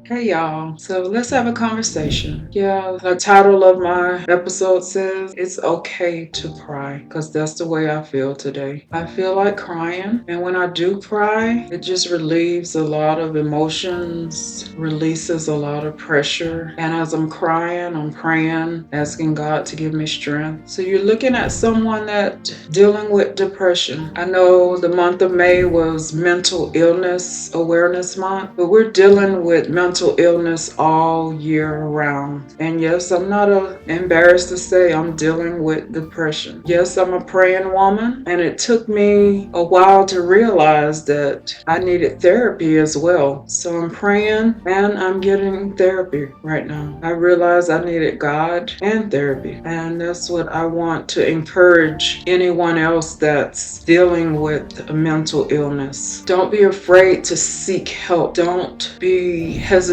Hey y'all, so let's have a conversation. Yeah, the title of my episode says it's okay to cry because that's the way I feel today. I feel like crying, and when I do cry, it just relieves a lot of emotions, releases a lot of pressure. And as I'm crying, I'm praying, asking God to give me strength. So you're looking at someone that dealing with depression. I know the month of May was mental illness awareness month, but we're dealing with mental illness all year round. And yes, I'm not embarrassed to say I'm dealing with depression. Yes, I'm a praying woman, and it took me a while to realize that I needed therapy as well. So I'm praying and I'm getting therapy right now. I realized I needed God and therapy, and that's what I want to encourage anyone else that's dealing with a mental illness. Don't be afraid to seek help. Don't be hesitant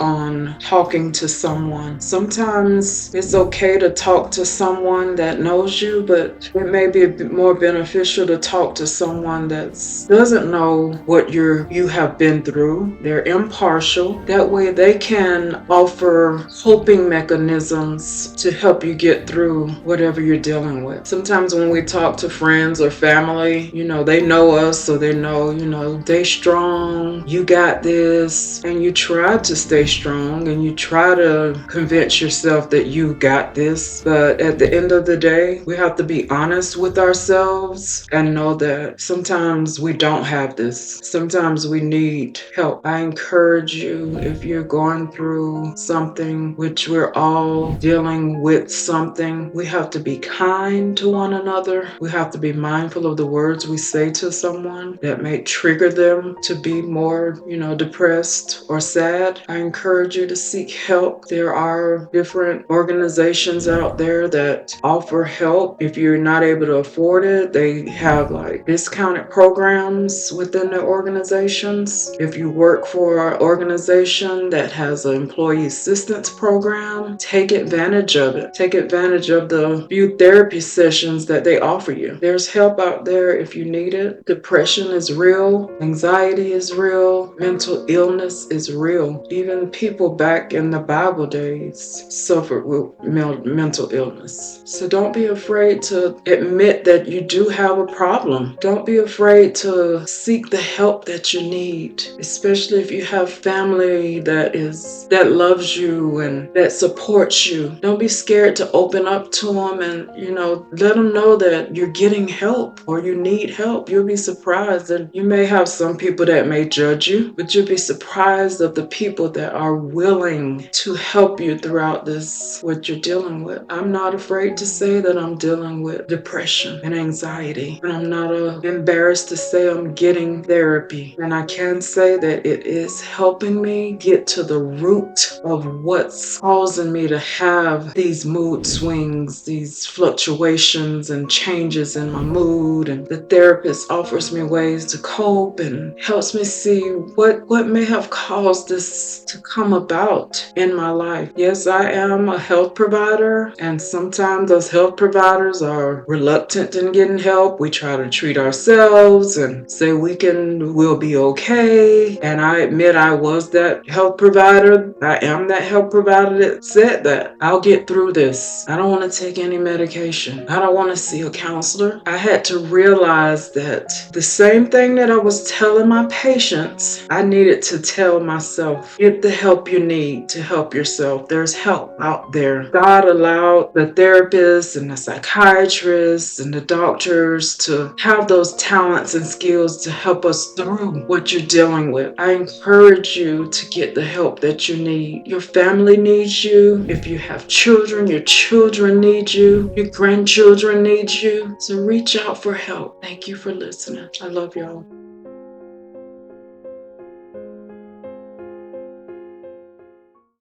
on talking to someone. Sometimes it's okay to talk to someone that knows you, but it may be a bit more beneficial to talk to someone that doesn't know what you have been through. They're impartial. That way they can offer coping mechanisms to help you get through whatever you're dealing with. Sometimes when we talk to friends or family, they know us, so they know, stay strong, you got this, and you try to stay strong and you try to convince yourself that you got this. But at the end of the day, we have to be honest with ourselves and know that sometimes we don't have this. Sometimes we need help. I encourage you, if you're going through something, which we're all dealing with something, we have to be kind to one another. We have to be mindful of the words we say to someone that may trigger them to be more, depressed or sad. I encourage you to seek help. There are different organizations out there that offer help. If you're not able to afford it, they have like discounted programs within their organizations. If you work for an organization that has an employee assistance program, take advantage of it. Take advantage of the few therapy sessions that they offer you. There's help out there if you need it. Depression is real. Anxiety is real. Mental illness is real. Even people back in the Bible days suffered with mental illness. So don't be afraid to admit that you do have a problem. Don't be afraid to seek the help that you need, especially if you have family that loves you and that supports you. Don't be scared to open up to them and, let them know that you're getting help or you need help. You'll be surprised, and you may have some people that may judge you, but you'll be surprised of the people that are willing to help you throughout this, what you're dealing with. I'm not afraid to say that I'm dealing with depression and anxiety, and I'm not embarrassed to say I'm getting therapy. And I can say that it is helping me get to the root of what's causing me to have these mood swings, these fluctuations and changes in my mood. And the therapist offers me ways to cope and helps me see what may have caused this to come about in my life. Yes, I am a health provider, and sometimes those health providers are reluctant in getting help. We try to treat ourselves and say we'll be okay. And I admit I was that health provider. I am that health provider that said that I'll get through this. I don't want to take any medication. I don't want to see a counselor. I had to realize that the same thing that I was telling my patients, I needed to tell myself. Get the help you need to help yourself. There's help out there. God allowed the therapists and the psychiatrists and the doctors to have those talents and skills to help us through what you're dealing with. I encourage you to get the help that you need. Your family needs you. If you have children, your children need you. Your grandchildren need you. So reach out for help. Thank you for listening. I love y'all.